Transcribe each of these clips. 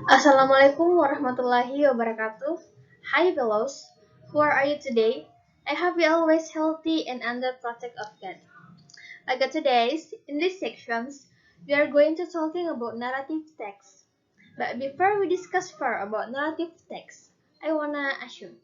Assalamualaikum warahmatullahi wabarakatuh. Hi fellows, who are you today? I hope you always healthy and under protect of God. Okay, today's in these sections, we are going to talking about narrative text. But before we discuss further about narrative text, I wanna ask you,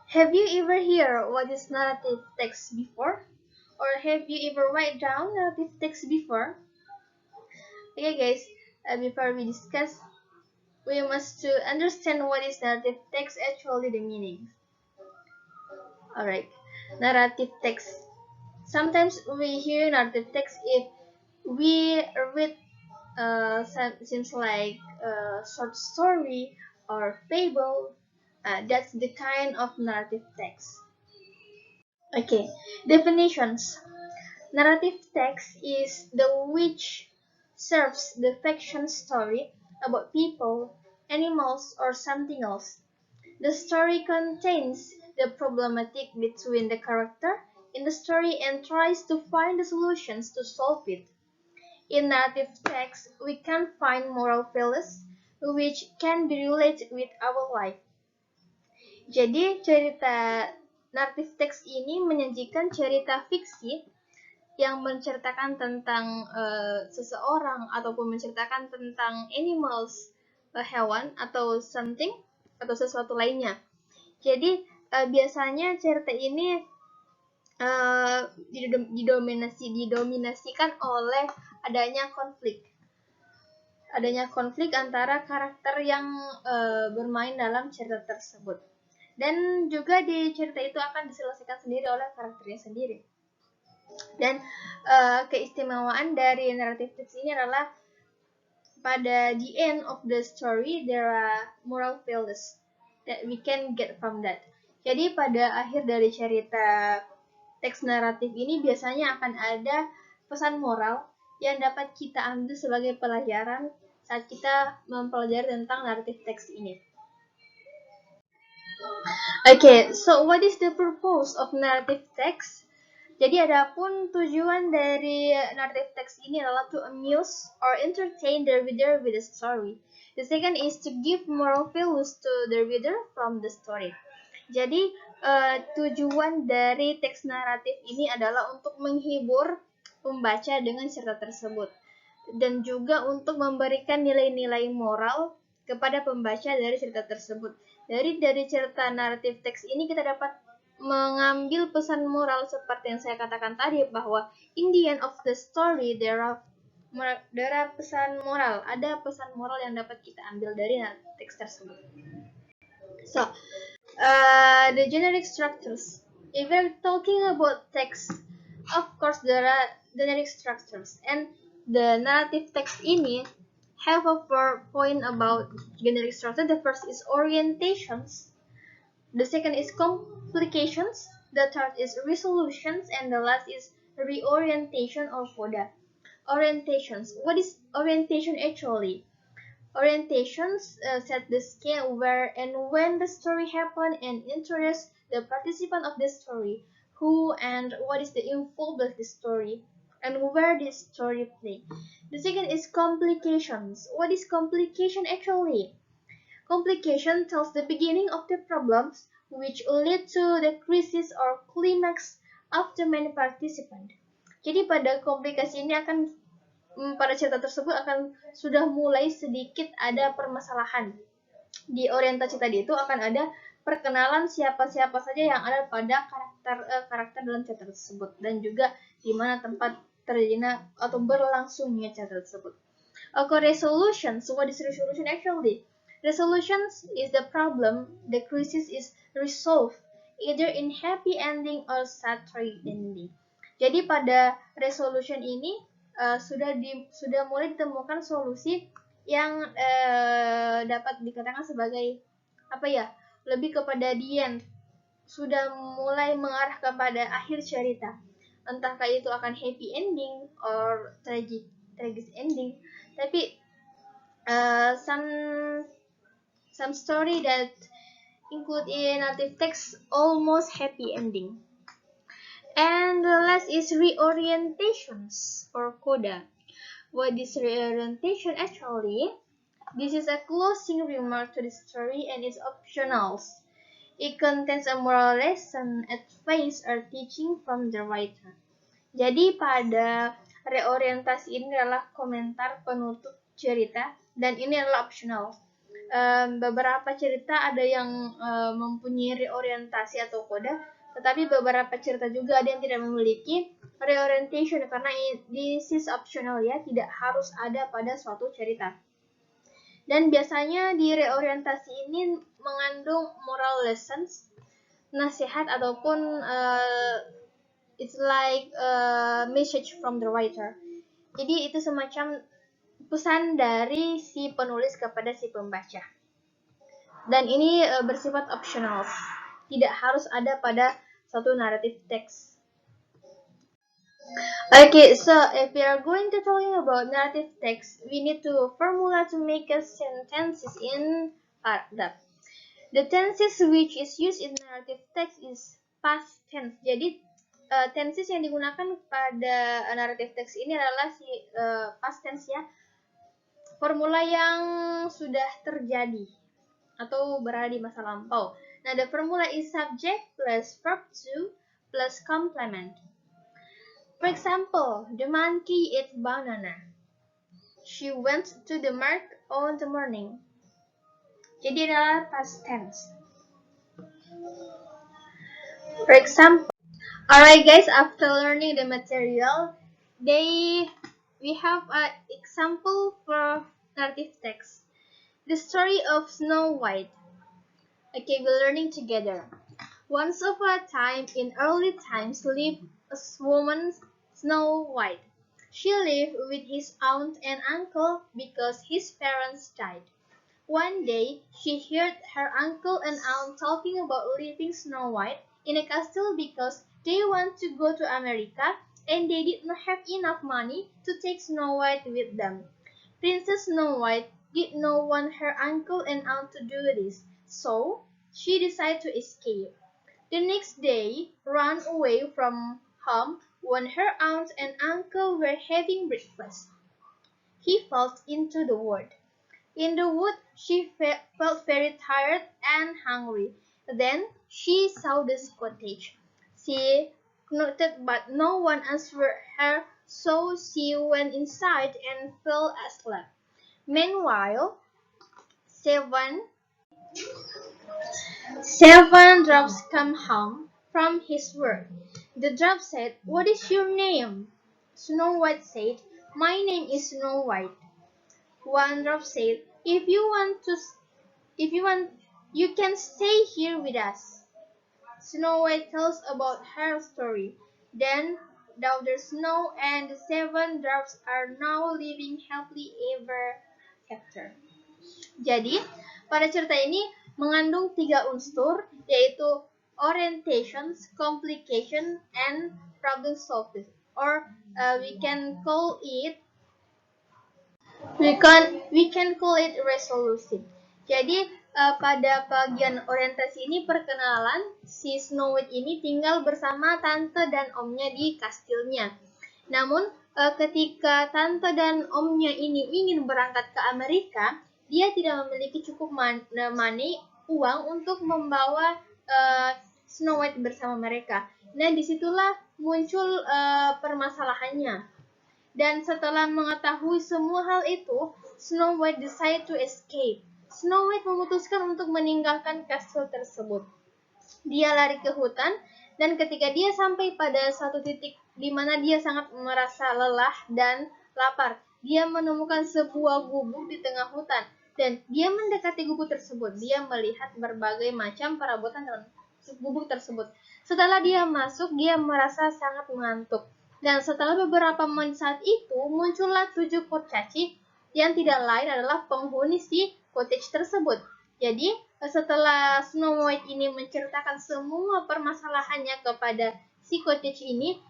have you ever heard what is narrative text before? Or have you ever write down narrative text before? Okay guys, before we discuss, we must to understand what is narrative text actually the meaning. Alright, narrative text. Sometimes we hear narrative text if we read seems like a short story or fable. That's the kind of narrative text. Okay, definitions. Narrative text is the which serves the fiction story about people, animals, or something else. The story contains the problematic between the character in the story and tries to find the solutions to solve it. In narrative text, we can find moral values which can be related with our life. Jadi, cerita narrative text ini menyajikan cerita fiksi yang menceritakan tentang seseorang ataupun menceritakan tentang animals, hewan atau something atau sesuatu lainnya. Jadi biasanya cerita ini didominasikan oleh adanya konflik antara karakter yang bermain dalam cerita tersebut. Dan juga di cerita itu akan diselesaikan sendiri oleh karakternya sendiri. Dan keistimewaan dari narrative text ini adalah pada the end of the story there are moral values that we can get from that. Jadi pada akhir dari cerita teks naratif ini biasanya akan ada pesan moral yang dapat kita ambil sebagai pelajaran saat kita mempelajari tentang naratif teks ini. Okay, so what is the purpose of narrative text? Jadi adapun tujuan dari narrative text ini adalah to amuse or entertain the reader with the story. The second is to give moral values to the reader from the story. Jadi tujuan dari teks naratif ini adalah untuk menghibur pembaca dengan cerita tersebut dan juga untuk memberikan nilai-nilai moral kepada pembaca dari cerita tersebut. Dari cerita naratif teks ini kita dapat mengambil pesan moral seperti yang saya katakan tadi bahwa in the end of the story there are pesan moral, ada pesan moral yang dapat kita ambil dari teks tersebut. So, the generic structures. If we're talking about text, of course there are generic structures, and the narrative text ini have a 4 point about generic structure. The first is orientations. The second is complications, the third is resolutions, and the last is reorientation or coda. Orientations. What is orientation actually? Orientations set the scale where and when the story happen and interest the participant of the story, who and what is the involved of the story, and where the story play. The second is complications. What is complication actually? Complication tells the beginning of the problems which lead to the crisis or climax of the main participant. Jadi pada komplikasi ini akan pada cerita tersebut akan sudah mulai sedikit ada permasalahan. Di orientasi tadi itu akan ada perkenalan siapa-siapa saja yang ada pada karakter dalam cerita tersebut dan juga di mana tempat terjadinya atau berlangsungnya cerita tersebut. Okay, resolutions. What is resolution actually? Resolutions is the problem, the crisis is resolved either in happy ending or sad ending. Jadi pada resolution ini sudah mulai ditemukan solusi yang dapat dikatakan sebagai lebih kepada the end, sudah mulai mengarah kepada akhir cerita. Entahkah itu akan happy ending or tragic ending, tapi some story that include in narrative text almost happy ending. And the last is reorientations or coda. What is reorientation actually? This is a closing remark to the story and is optional. It contains a moral lesson, advice, or teaching from the writer. Jadi pada reorientasi ini adalah komentar penutup cerita dan ini adalah optional. Beberapa cerita ada yang mempunyai reorientasi atau koda, tetapi beberapa cerita juga ada yang tidak memiliki reorientation karena this is optional ya, tidak harus ada pada suatu cerita. Dan biasanya di reorientasi ini mengandung moral lessons, nasihat ataupun it's like a message from the writer. Jadi itu semacam pesan dari si penulis kepada si pembaca. Dan ini bersifat optional, tidak harus ada pada suatu narrative text. Okay, so if we are going to talking about narrative text, we need to formula to make a sentences in paragraph. The tenses which is used in narrative text is past tense. Jadi tenses yang digunakan pada narrative text ini adalah si past tense ya. Formula yang sudah terjadi atau berada di masa lampau. Nah, the formula is subject plus verb to plus complement. For example, the monkey ate banana. She went to the market on the morning. Jadi adalah past tense. For example, alright guys, after learning the material, we have an example for narrative text. The story of Snow White. Okay, we're learning together. Once upon a time, in early times, lived a woman, Snow White. She lived with his aunt and uncle because his parents died. One day, she heard her uncle and aunt talking about leaving Snow White in a castle because they want to go to America and they did not have enough money to take Snow White with them. Princess Snow White did not want her uncle and aunt to do this, so she decided to escape. The next day, ran away from home when her aunt and uncle were having breakfast. He fell into the wood. In the wood, she felt very tired and hungry. Then she saw this cottage. She knocked, but no one answered her, so she went inside and fell asleep. Meanwhile, seven dwarfs came home from his work. The dwarf said, "What is your name?" Snow White said, "My name is Snow White." One dwarf said, if you want, you can stay here with us." Snow White tells about her story. Then daughter Snow and the seven dwarfs are now living happily ever after. Jadi, pada cerita ini mengandung 3 unsur, yaitu orientations, complication, and problem solving. Or we can call it resolution. Jadi pada bagian orientasi ini perkenalan, si Snow White ini tinggal bersama tante dan omnya di kastilnya. Namun ketika tante dan omnya ini ingin berangkat ke Amerika, dia tidak memiliki cukup uang untuk membawa Snow White bersama mereka. Nah, disitulah muncul permasalahannya. Dan setelah mengetahui semua hal itu, Snow White decide to escape. Snow White memutuskan untuk meninggalkan kastil tersebut. Dia lari ke hutan, dan ketika dia sampai pada satu titik di mana dia sangat merasa lelah dan lapar, dia menemukan sebuah gubuk di tengah hutan. Dan dia mendekati gubuk tersebut. Dia melihat berbagai macam perabotan dalam gubuk tersebut. Setelah dia masuk, dia merasa sangat mengantuk. Dan setelah beberapa menit saat itu, muncullah 7 kurcaci yang tidak lain adalah penghuni si cottage tersebut. Jadi, setelah Snow White ini menceritakan semua permasalahannya kepada si cottage ini,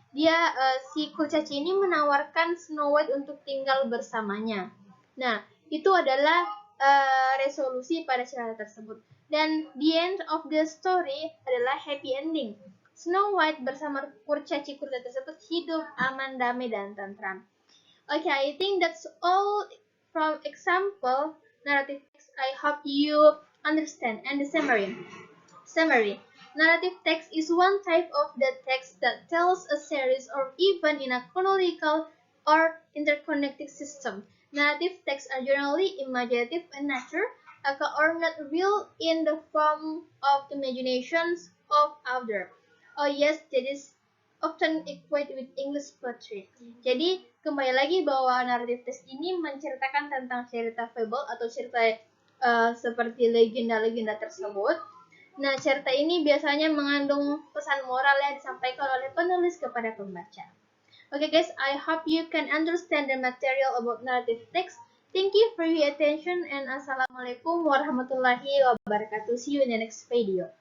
si kurcaci ini menawarkan Snow White untuk tinggal bersamanya. Nah, itu adalah resolusi pada cerita tersebut. Dan the end of the story adalah happy ending. Snow White bersama kurcaci-kurcaci tersebut hidup aman, damai, dan tentram. Okay, I think that's all from example narrative text. I hope you understand. And the summary. Summary. Narrative text is one type of the text that tells a series or event in a chronological or interconnected system. Narrative texts are generally imaginative in nature, or not real in the form of imaginations of other. Oh yes, that is often equated with English poetry. Jadi kembali lagi bahwa narrative text ini menceritakan tentang cerita fable atau cerita seperti legenda-legenda tersebut. Nah, cerita ini biasanya mengandung pesan moral yang disampaikan oleh penulis kepada pembaca. Okay guys, I hope you can understand the material about narrative text. Thank you for your attention and Assalamualaikum warahmatullahi wabarakatuh. See you in the next video.